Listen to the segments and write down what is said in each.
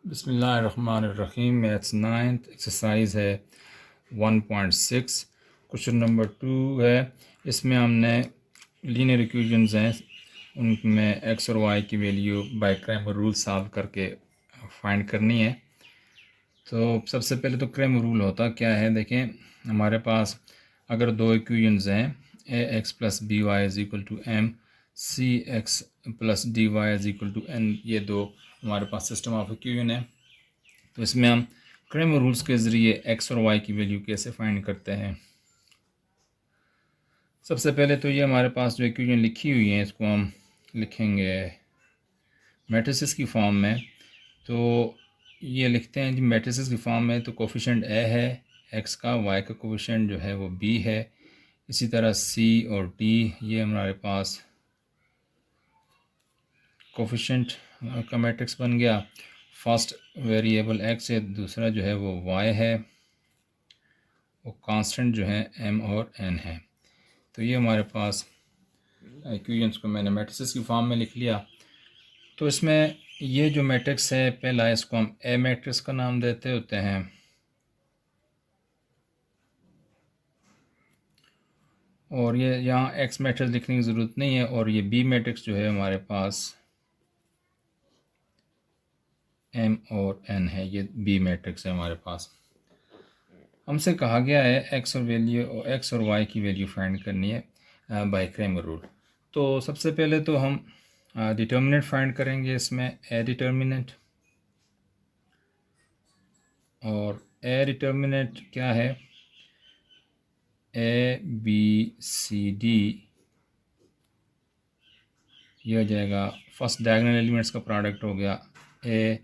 बिस्मिल्लाहिर्रहमानिर्रहीम। Maths ninth exercise है 1.6। Question number 2 है। इसमें हमने लीनियर इक्वेशंस हैं, उनमें एक्स और वाई की value by Cramer rule solve करके फाइंड करनी है। तो सबसे पहले तो क्रैमर रूल होता क्या है, देखें हमारे पास अगर दो इक्वेशंस हैं a x plus b y is equal to m, c x plus d y is equal to n, ये दो हमारे पास सिस्टम ऑफ इक्वेशन है। तो इसमें हम क्रैमर रूल्स के ज़रिए एक्स और वाई की वैल्यू कैसे फाइंड करते हैं। सबसे पहले तो ये हमारे पास जो इक्वेशन लिखी हुई है इसको हम लिखेंगे मैट्रिसेस की फॉर्म में। तो ये लिखते हैं जी मैट्रिसेस की फॉर्म में, तो कोफिशिएंट ए है एक्स का, वाई का कोफिशिएंट जो है वो बी है। इसी तरह सी और डी ये हमारे पास कोफिशिएंट का मैट्रिक्स बन गया। फर्स्ट वेरिएबल एक्स है, दूसरा जो है वो वाई है, वो कांस्टेंट जो है एम और एन है। तो ये हमारे पास इक्वेशंस को मैंने मैट्रिसेस की फॉर्म में लिख लिया। तो इसमें ये जो मैट्रिक्स है पहला इसको हम ए मैट्रिक्स का नाम देते होते हैं, और ये यहाँ एक्स मैट्रिक्स लिखने की ज़रूरत नहीं है। और ये बी मैट्रिक्स जो है हमारे पास एम और एन है, ये बी मैट्रिक्स है हमारे पास। हमसे कहा गया है एक्स और वाई की वैल्यू फाइंड करनी है बाय क्रैमर रूल। तो सबसे पहले तो हम डिटर्मिनेंट फाइंड करेंगे इसमें ए डिटर्मिनेंट। और ए डिटर्मिनेंट क्या है, ए बी सी डी, ये हो जाएगा फर्स्ट डायगोनल एलिमेंट्स का प्रोडक्ट हो गया ए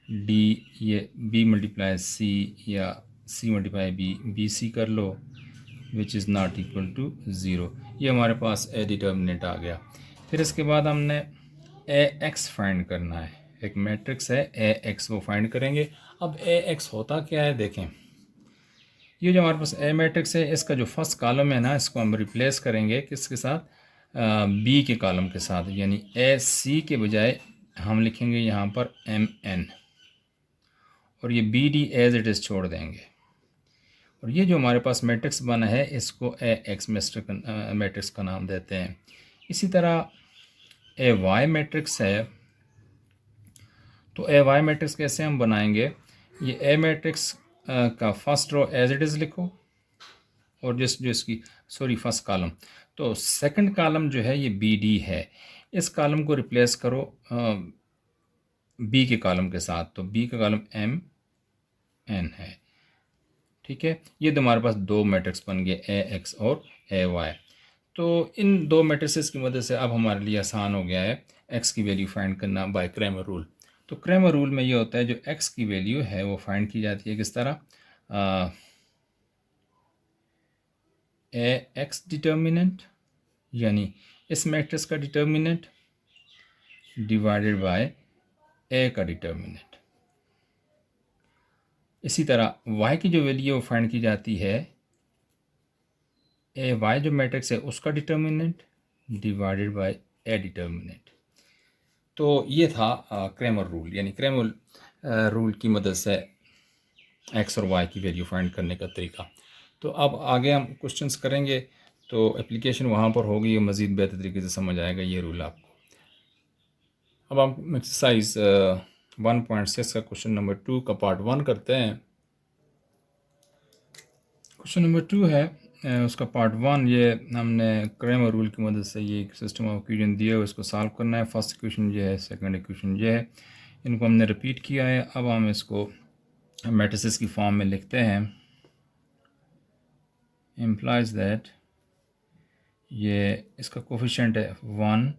डी, ये बी मल्टीप्लाई सी या c multiply b, b c कर लो, which is not equal to zero. ये हमारे पास ए डिटर्मिनेंट आ गया। फिर इसके बाद हमने ए एक्स फाइंड करना है, एक मैट्रिक्स है ए एक्स, वो फाइंड करेंगे। अब ए एक्स होता क्या है, देखें ये जो हमारे पास ए मैट्रिक्स है इसका जो फर्स्ट कॉलम है ना, इसको हम रिप्लेस करेंगे किसके साथ, बी के कॉलम के साथ, यानी ए सी के बजाय हम लिखेंगे यहाँ पर एम एन, और ये B D as it is छोड़ देंगे। और ये जो हमारे पास मैट्रिक्स बना है इसको ए एक्स मैट्रिक्स का नाम देते हैं। इसी तरह ए वाई मैट्रिक्स है, तो ए वाई मैट्रिक्स कैसे हम बनाएंगे, ये ए मैट्रिक्स का first row as it is लिखो, और जो इसकी फर्स्ट कॉलम, तो सेकंड कॉलम जो है ये बी डी है, इस कॉलम को रिप्लेस करो बी के कॉलम के साथ, तो बी का कॉलम एम एन है। ठीक है, ये तो हमारे पास दो मैट्रिक्स बन गए ए एक्स और ए वाई। तो इन दो मैट्रिसेस की मदद से अब हमारे लिए आसान हो गया है एक्स की वैल्यू फाइंड करना बाय क्रैमर रूल। तो क्रैमर रूल में ये होता है जो एक्स की वैल्यू है वो फाइंड की जाती है किस तरह, ए एक्स डिटर्मिनेंट यानी इस मैट्रिक्स का डिटर्मिनेंट डिवाइडेड बाय ए का डिटर्मिनेंट। इसी तरह y की जो वैल्यू वो फाइंड की जाती है ए वाई जो मैट्रिक्स है उसका determinant divided by A determinant. तो ये था क्रैमर रूल, यानी क्रैमर रूल की मदद से एक्स और वाई की वैल्यू फाइंड करने का तरीका। तो अब आगे हम क्वेश्चंस करेंगे, तो एप्लीकेशन वहाँ पर होगी, ये मज़ीद बेहतर तरीके से समझ आएगा ये रूल आपको। अब हम एक्सरसाइज 1.6 का क्वेश्चन नंबर 2 का पार्ट 1 करते हैं। क्वेश्चन नंबर 2 है उसका पार्ट 1, ये हमने क्रैमर रूल की मदद से ये सिस्टम ऑफ इक्वेशन दिया है उसको सॉल्व करना है। फर्स्ट इक्वेशन ये है, सेकंड इक्वेशन ये है, इनको हमने रिपीट किया है। अब हम इसको मैट्रिसेस की फॉर्म में लिखते हैं। इम्प्लाइज दैट ये इसका कोफिशिएंट है 1,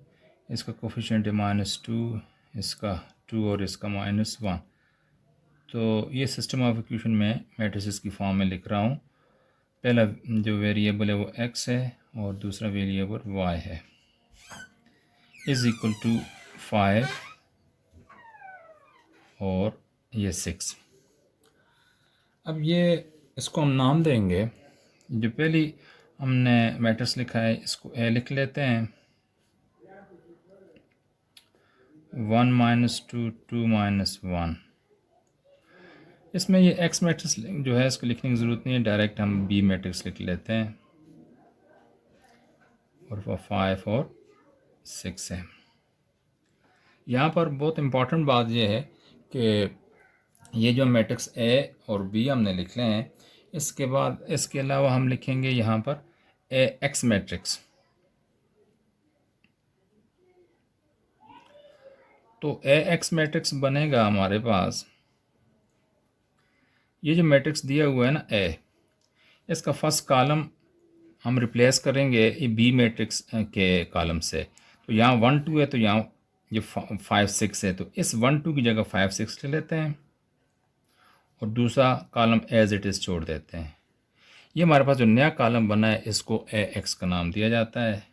इसका कोफिशिएंट है -2, इसका 2 और इसका -1। तो ये सिस्टम ऑफ इक्वेशन में मैट्रिसेस की फॉर्म में लिख रहा हूँ। पहला जो वेरिएबल है वो x है और दूसरा वेरिएबल y है, इज़ इक्वल टू 5 और ये 6। अब ये इसको हम नाम देंगे, जो पहली हमने मैट्रिक्स लिखा है इसको a लिख लेते हैं, 1 - 2 2 - 1, इसमें ये एक्स मैट्रिक्स जो है इसको लिखने की ज़रूरत नहीं है, डायरेक्ट हम बी मैट्रिक्स लिख लेते हैं और वो 5 और 6 है। यहाँ पर बहुत इम्पॉर्टेंट बात यह है कि ये जो मैट्रिक्स ए और बी हमने लिख ले हैं, इसके बाद इसके अलावा हम लिखेंगे यहाँ पर ए एक्स मैट्रिक्स। तो ए एक्स मैट्रिक्स बनेगा हमारे पास, ये जो मैट्रिक्स दिया हुआ है ना ए, इसका फर्स्ट कॉलम हम रिप्लेस करेंगे ये बी मैट्रिक्स के कॉलम से। तो यहाँ 1 2 है, तो यहाँ ये 5 6 है, तो इस 1 2 की जगह 5 6 ले लेते हैं और दूसरा कॉलम एज इट इज़ छोड़ देते हैं। ये हमारे पास जो नया कॉलम बना है इसको ए एक्स का नाम दिया जाता है।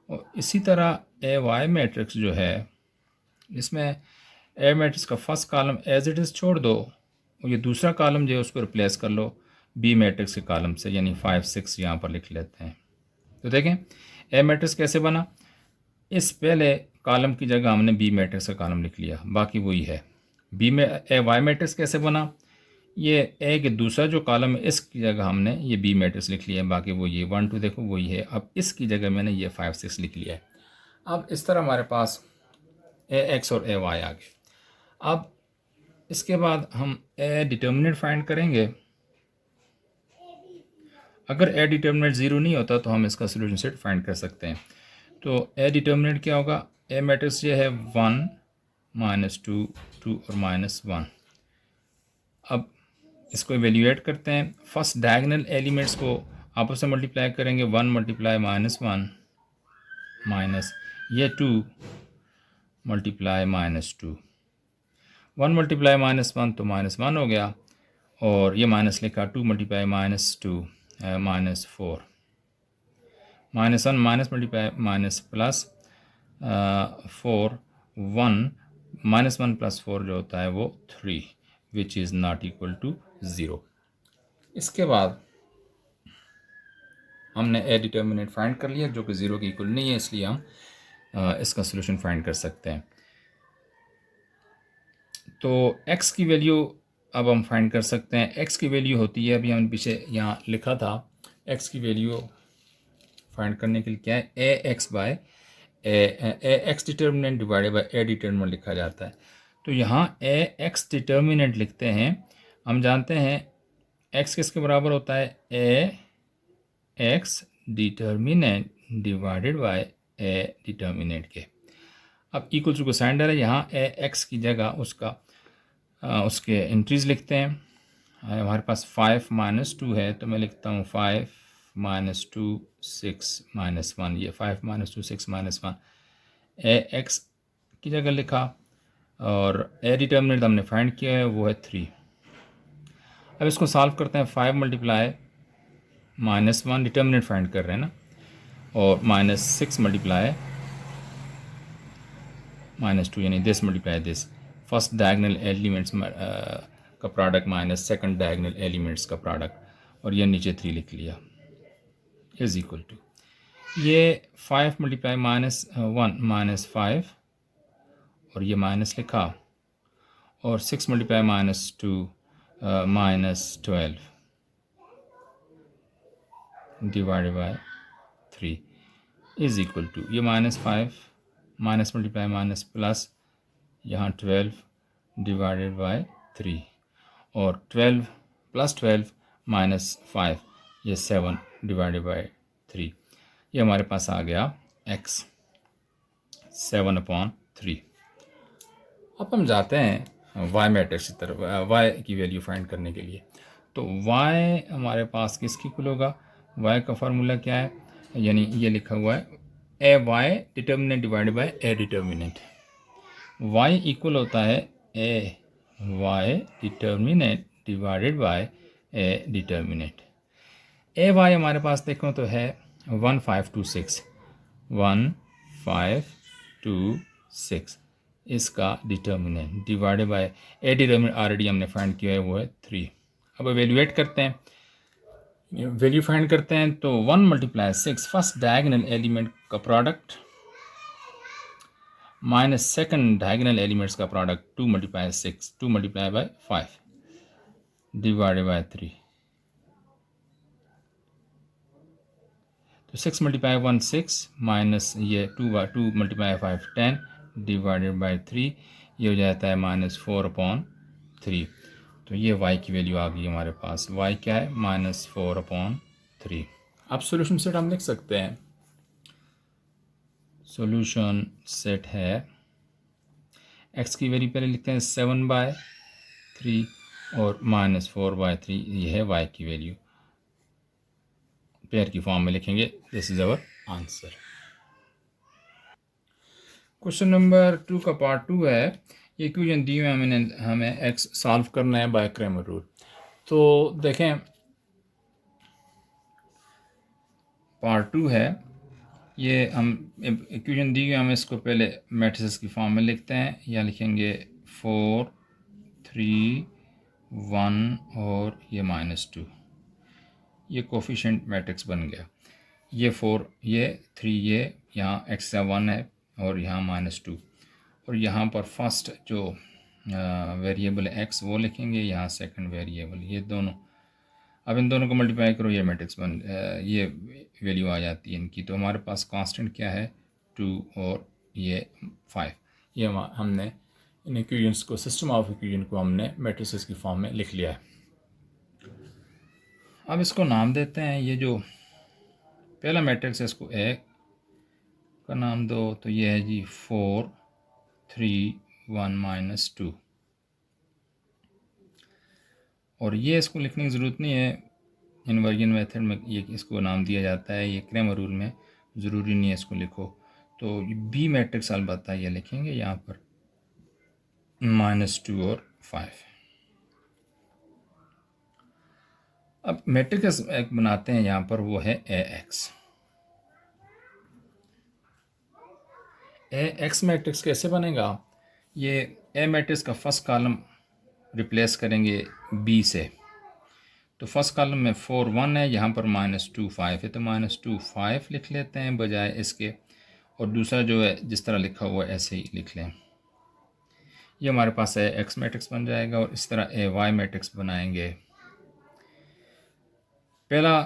और इसी तरह ए वाई मैट्रिक्स जो है, इसमें ए मैट्रिक्स का first column as it is छोड़ दो और ये दूसरा कॉलम जो है उसको रिप्लेस कर लो बी मैट्रिक्स के कॉलम से, यानी 5 6 यहाँ पर लिख लेते हैं। तो देखें ए मैट्रिक्स कैसे बना, इस पहले कॉलम की जगह हमने बी मैट्रिक्स का कॉलम लिख लिया, बाकी वही है। बी में ए वाई मैट्रिक्स कैसे बना, ये ए के दूसरा जो कॉलम है इसकी जगह हमने ये बी मैट्रिक्स लिख लिया है, बाकी वो ये 1 2 देखो वही है। अब इसकी जगह मैंने ये 5 6 लिख लिया है। अब इस तरह हमारे पास ए एक्स और ए वाई आ गए। अब इसके बाद हम ए डिटर्मिनेंट फाइंड करेंगे। अगर ए डिटर्मिनेंट ज़ीरो नहीं होता तो हम इसका सोल्यूशन सेट फाइंड कर सकते हैं। तो ए डिटर्मिनेंट क्या होगा, ए मैट्रिक्स ये है 1 -2 2 और -1। अब इसको इवेल्यूएट करते हैं। फर्स्ट डायगोनल एलिमेंट्स को आपस में मल्टीप्लाई करेंगे, 1 मल्टीप्लाई -1 माइनस ये 2 मल्टीप्लाई -2, 1 मल्टीप्लाई -1 तो -1 हो गया, और ये माइनस लिखा 2 multiply -2 -4, -1 minus multiply minus plus 4 1 -1 + 4 जो होता है वो 3 which is not equal to 0। इसके बाद हमने ए डिटर्मिनेंट फाइंड कर लिया जो कि 0 के इक्वल नहीं है, इसलिए हम इसका सोल्यूशन फाइंड कर सकते हैं। तो x की वैल्यू अब हम फाइंड कर सकते हैं। x की वैल्यू होती है, अभी हमने पीछे यहाँ लिखा था, x की वैल्यू फाइंड करने के लिए क्या है, a x by a x determinant divided by A determinant लिखा जाता है। तो यहाँ ए एक्स डिटर्मिनेंट लिखते हैं, हम जानते हैं x किसके बराबर होता है, a x determinant divided by A determinant के। अब इक्वल टू को साइन डालें, यहाँ ए एक्स की जगह उसके एंट्रीज लिखते हैं। हमारे पास 5 -2 है, तो मैं लिखता हूँ 5 -2 6 -1, ये 5 -2 6 -1 ए एक्स की जगह लिखा, और ए डिटर्मिनेंट हमने फाइंड किया है वो है 3। अब इसको सॉल्व करते हैं, 5 मल्टीप्लाई -1 डिटर्मिनेंट फाइंड कर रहे हैं ना, और -6 मल्टीप्लाई -2 यानी this multiply this, first diagonal elements का product minus second diagonal elements का प्रोडक्ट, और ये नीचे 3 लिख लिया, इज इक्वल टू ये 5 मल्टीप्लाई -1 -5 और ये माइनस लिखा, और 6 multiply -2 -12 divided by 3 is equal to ये -5 माइनस मल्टीप्लाई माइनस प्लस यहाँ 12 डिवाइडेड बाय 3, और 12 + 12 -5 ये 7 डिवाइडेड बाय 3, ये हमारे पास आ गया x 7/3। अब हम जाते हैं y मैट्रिक्स की तरफ, y की वैल्यू फाइंड करने के लिए। तो y हमारे पास किसकी इक्वल होगा, y का फार्मूला क्या है, यानी ये लिखा हुआ है a y determinant divided by A determinant. y equal होता है a y determinant divided by A determinant. A y हमारे पास देखो तो है 1 5 2 6 1 5 2 6, इसका determinant divided by A determinant already हमने फाइंड किया है वो है 3। अब एवेल्यूएट करते हैं, वैल्यू फाइंड करते हैं। तो 1 मल्टीप्लाई 6 फर्स्ट डायगोनल एलिमेंट का product minus second diagonal elements का product 2 multiply 6 2 multiply by 5, divided by 3। तो 6 मल्टीप्लाई 1 6 माइनस ये 2 मल्टीप्लाई 5 10 डिवाइडेड बाय 3, ये हो जाता है -4/3। तो ये y की वैल्यू आ गई हमारे पास। y क्या है? -4/3। अब सॉल्यूशन सेट हम लिख सकते हैं। सॉल्यूशन सेट है, x की वैल्यू पहले लिखते हैं 7/3 और -4/3, ये है y की वैल्यू। पेयर की फॉर्म में लिखेंगे। This is our answer. Question number 2 का पार्ट 2 है। ये इक्वेशन दी हुई है, हमें x सॉल्व करना है बाय क्रैमर रूल। तो देखें, पार्ट 2 है ये। हम इक्वेशन दी हुई, हम इसको पहले मैट्रिसेस की फॉर्म में लिखते हैं। या लिखेंगे 4 3 1 और ये -2। ये कोफिशिएंट मैट्रिक्स बन गया। ये 4, ये 3, ये यहाँ x का 1 है और यहाँ -2, और यहाँ पर फर्स्ट जो वेरिएबल है x वो लिखेंगे, यहाँ सेकंड वेरिएबल, ये दोनों। अब इन दोनों को मल्टीप्लाई करो, ये मैट्रिक्स ये वैल्यू आ जाती है इनकी। तो हमारे पास कांस्टेंट क्या है? 2 और ये 5। ये हमने इन इक्वेशंस को, सिस्टम ऑफ इक्वेशन को हमने मैट्रिसेस की फॉर्म में लिख लिया है। अब इसको नाम देते हैं। ये जो पहला मैट्रिक्स है इसको A का नाम दो। तो ये है जी 4 3 1 -2। और ये इसको लिखने की ज़रूरत नहीं है, इन्वर्जन मेथड में ये इसको नाम दिया जाता है। ये क्रैमर रूल में ज़रूरी नहीं है इसको लिखो। तो बी मैट्रिक्स अलबत्ता ये लिखेंगे यहाँ पर -2 और 5। अब मैट्रिक्स एक बनाते हैं यहाँ पर, वो है AX मैट्रिक्स कैसे बनेगा? ये A मैट्रिक्स का फर्स्ट कॉलम रिप्लेस करेंगे B से। तो फर्स्ट कॉलम में 4 1 है, यहाँ पर -2 5 है, तो -2 5 लिख लेते हैं बजाय इसके। और दूसरा जो है जिस तरह लिखा हुआ है ऐसे ही लिख लें। ये हमारे पास AX मैट्रिक्स बन जाएगा। और इस तरह AY मैट्रिक्स बनाएंगे। पहला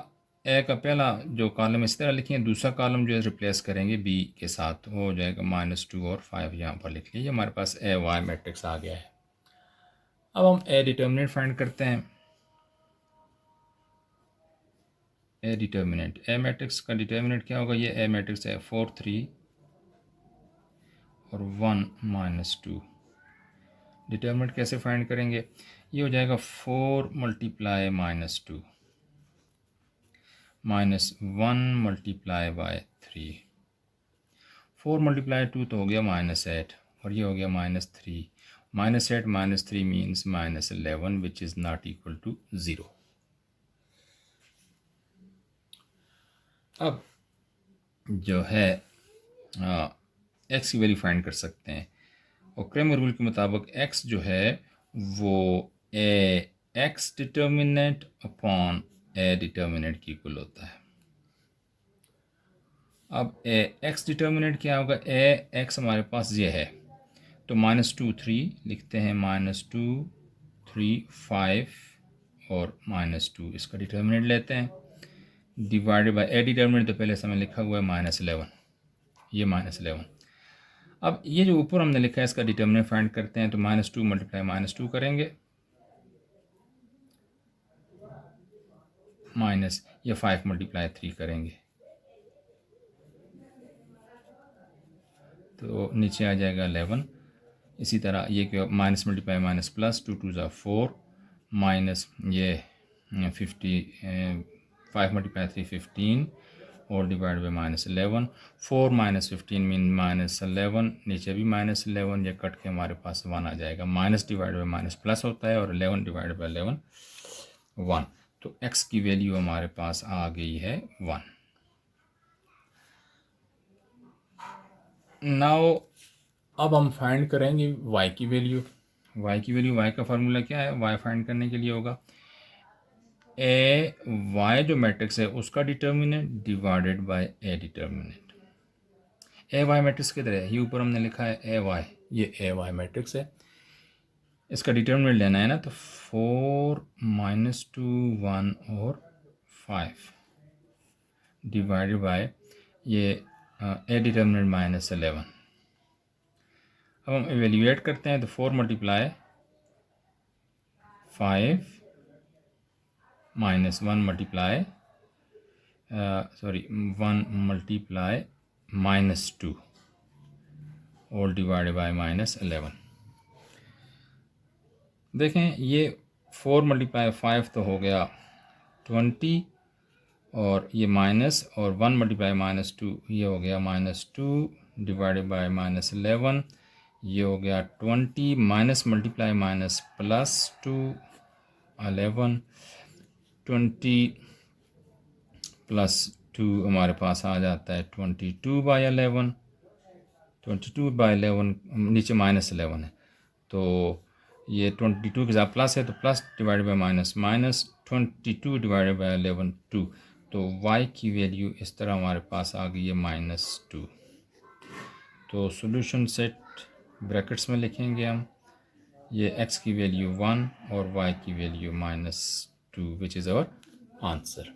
ए का पहला जो कॉलम इस तरह लिखेंगे, दूसरा कॉलम जो है रिप्लेस करेंगे बी के साथ, वो हो जाएगा -2 और 5 यहाँ पर लिख लीजिए। हमारे पास AY मैट्रिक्स आ गया है। अब हम ए डिटर्मिनेंट फाइंड करते हैं। ए डिटर्मिनेंट, ए मैट्रिक्स का डिटर्मिनेंट क्या होगा? ये ए मैट्रिक्स है 4 3 और 1 -2। डिटर्मिनेंट कैसे फाइंड करेंगे? ये हो जाएगा 4 मल्टीप्लाई -2 -1 मल्टीप्लाई बाय 3। 4 मल्टीप्लाई 2 तो हो गया -8, और ये हो गया -3। -8 -3 means -11 which is not equal to 0। अब जो है एक्स की वैल्यू फाइंड कर सकते हैं। और क्रैमर रूल के मुताबिक एक्स जो है वो a x determinant upon a determinant की इक्वल होता है। अब ए एक्स डिटर्मिनेंट क्या होगा? ए एक्स हमारे पास ये है, तो -2 3 लिखते हैं, -2 3 5 और -2 इसका डिटर्मिनेंट लेते हैं, डिवाइडेड बाय ए डिटर्मिनेंट तो पहले समय लिखा हुआ है -11, ये -11। अब ये जो ऊपर हमने लिखा है इसका डिटर्मिनेंट फाइंड करते हैं। तो -2 मल्टीप्लाई -2 करेंगे, माइनस ये 5 मल्टीप्लाई 3 करेंगे, तो नीचे आ जाएगा 11। इसी तरह ये क्या, माइनस मल्टीप्लाई माइनस प्लस, 2 2 ज़ा 4, माइनस ये 5 मल्टीप्लाई 3 15 और डिवाइड बाई -11। 4 -15 मीन -11, नीचे भी -11, ये कट के हमारे पास 1 आ जाएगा। Minus divide by minus plus होता है, और 11 डिवाइड बाई 11 1। तो x की वैल्यू हमारे पास आ गई है 1। नाउ अब हम फाइंड करेंगे y की वैल्यू। y की वैल्यू, y का फार्मूला क्या है? y फाइंड करने के लिए होगा ए y जो मैट्रिक्स है उसका determinant divided by A determinant. A Y matrix किधर है? ये ऊपर हमने लिखा है ए वाई, ये ए वाई मैट्रिक्स है। इसका डिटर्मिनेंट लेना है ना, तो 4 -2 1 और 5 डिवाइडेड बाय ये ए डिटर्मिनेंट -11। अब हम एवेल्यूएट करते हैं, तो 4 multiply 5 -1 multiply 1 multiply -2 all divided by -11। देखें ये 4 मल्टीप्लाई 5 तो हो गया 20, और ये माइनस, और 1 मल्टीप्लाई -2 ये हो गया -2 डिवाइडेड बाय -11, ये हो गया 20 minus multiply minus plus 2 11, 20 plus 2 हमारे पास आ जाता है 22/11, 22/11 नीचे -11 है, तो ये 22 के साथ प्लस है, तो plus divided by minus, minus 22 divided by 11 2, तो y की वैल्यू इस तरह हमारे पास आ गई है -2। तो सॉल्यूशन सेट ब्रैकेट्स में लिखेंगे हम, ये x की वैल्यू 1 और y की value -2, which is our answer.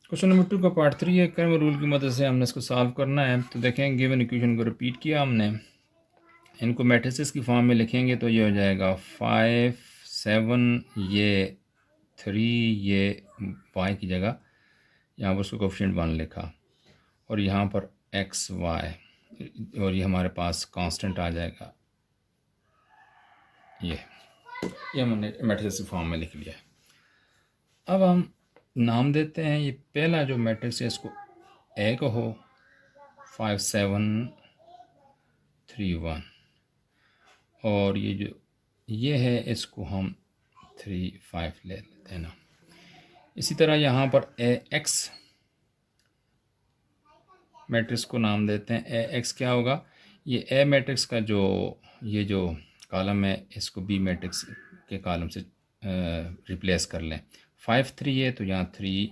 Question number 2 का पार्ट 3 है। कर्म रूल की मदद से हमने इसको सॉल्व करना है। तो देखें, गिवन इक्वेशन को रिपीट किया हमने, इनको मैट्रिसेस की फॉर्म में लिखेंगे तो ये हो जाएगा 5 7, ये 3, ये y की जगह यहाँ पर उसको कोफिशिएंट 1 लिखा, और यहाँ पर x y, और ये हमारे पास कांस्टेंट आ जाएगा, ये हमने मैट्रिक्स की फॉर्म में लिख लिया है। अब हम नाम देते हैं, ये पहला जो मैट्रिक्स है इसको ए कहो, 5 7 3 1, और ये जो ये है इसको हम 3 5 ले लेते हैं ना। इसी तरह यहाँ पर ए एक्स मैट्रिक्स को नाम देते हैं, ए एक्स क्या होगा, ये ए मैट्रिक्स का जो ये जो कॉलम है इसको बी मैट्रिक्स के कॉलम से रिप्लेस कर लें। 5 3 है तो यहाँ 3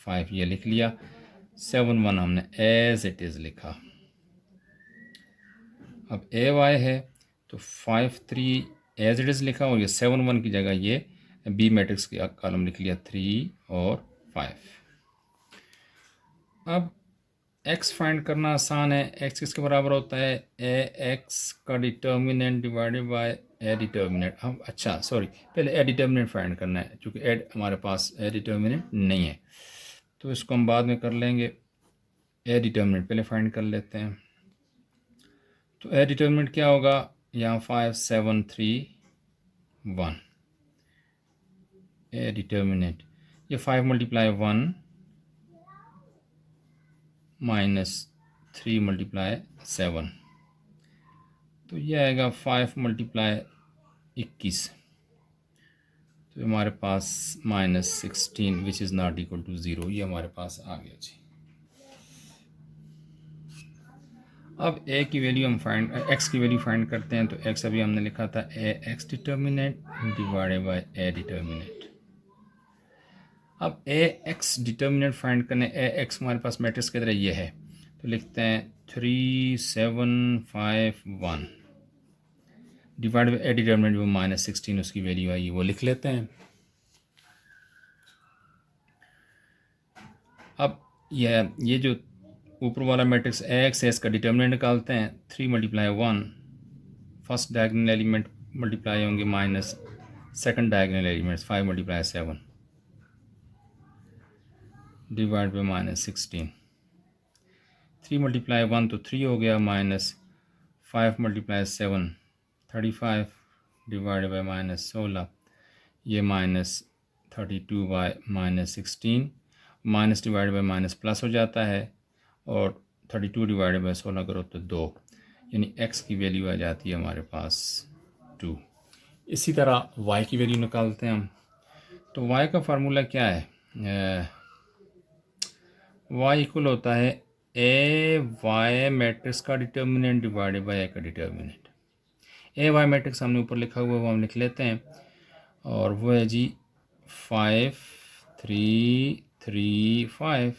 5 ये लिख लिया, 7 1 हमने एज इट इज़ लिखा। अब ए वाई है तो 5 3 एज इट इज़ लिखा, और ये 7 1 की जगह ये बी मैट्रिक्स के कॉलम लिख लिया 3 और 5। अब x फाइंड करना आसान है। x किसके बराबर होता है, ए एक्स का determinant divided by A determinant. हम अच्छा सॉरी पहले ए डिटर्मिनेंट फाइंड करना है, क्योंकि ए हमारे पास ए डिटर्मिनेंट नहीं है, तो इसको हम बाद में कर लेंगे। ए डिटर्मिनेंट पहले फाइंड कर लेते हैं। तो ए डिटर्मिनेंट क्या होगा, यहाँ 5 7 3 1, ए डिटर्मिनेंट ये 5 मल्टीप्लाई 1 -3 मल्टीप्लाई 7, तो ये आएगा 5 मल्टीप्लाई 21, तो हमारे पास -16 which is not equal to 0, ये हमारे पास आ गया जी। अब ए की वैल्यू हम फाइंड, एक्स की वैल्यू फाइंड करते हैं। तो एक्स अभी हमने लिखा था a x determinant divided by A determinant. अब ए एक्स डिटर्मिनेंट फाइंड करने, ए एक्स हमारे पास मैट्रिक्स की तरह ये है, तो लिखते हैं 3 7 5 1 डिवाइड बाई ए डिटर्मिनेंट वो -16 उसकी वैल्यू आई, वो लिख लेते हैं। अब ये जो ऊपर वाला मैट्रिक्स ए एक्स है इसका डिटर्मिनेंट निकालते हैं। 3 multiply 1 first diagonal element multiply होंगे minus second diagonal elements 5 multiply 7 divide by -16। 3 multiply 1 तो 3 हो गया, -5 मल्टीप्लाई 7 35 डिवाइड बाई -16, ये -32 by -16, minus divide by minus plus हो जाता है, और 32 डिवाइड बाई 16 करो तो 2, यानी x की वैल्यू आ जाती है हमारे पास 2। इसी तरह y की वैल्यू निकालते हैं हम। तो y का फार्मूला क्या है, y इक्वल होता है ए वाई मैट्रिक्स का डिटर्मिनेंट डिवाइडेड बाई ए का डिटर्मिनेंट। ए वाई मैट्रिक्स हमने ऊपर लिखा हुआ है वो हम लिख लेते हैं, और वो है जी 5 3 3 5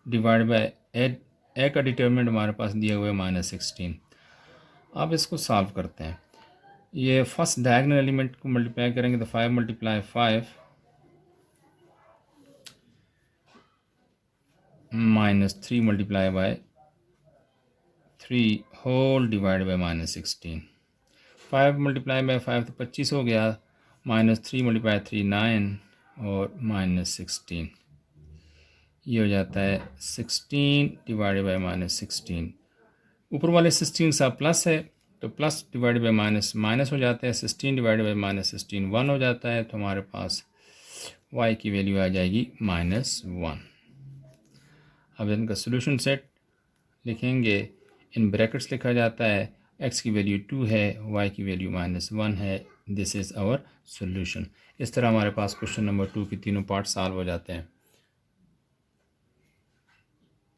डिवाइड बाई ए का डिटर्मिनेंट हमारे पास दिया हुआ है -16। अब इसको सॉल्व करते हैं। ये फर्स्ट डायगोनल एलिमेंट को मल्टीप्लाई करेंगे तो 5 × 5 -3 × 3 होल डिवाइड बाई -16। 5 × 5 तो 25 हो गया, -3 × 3 9 और -16, ये हो जाता है 16 डिवाइड बाई -16। ऊपर वाले 16 सा प्लस है तो plus divide by minus minus हो जाता है, 16 डिवाइड बाई -16 1 हो जाता है, तो हमारे पास y की वैल्यू आ जाएगी -1। अब इनका सोल्यूशन सेट लिखेंगे, इन ब्रैकेट्स लिखा जाता है x की वैल्यू 2 है, y की वैल्यू -1 है। This is our solution. इस तरह हमारे पास क्वेश्चन नंबर 2 के तीनों पार्ट सॉल्व हो जाते हैं।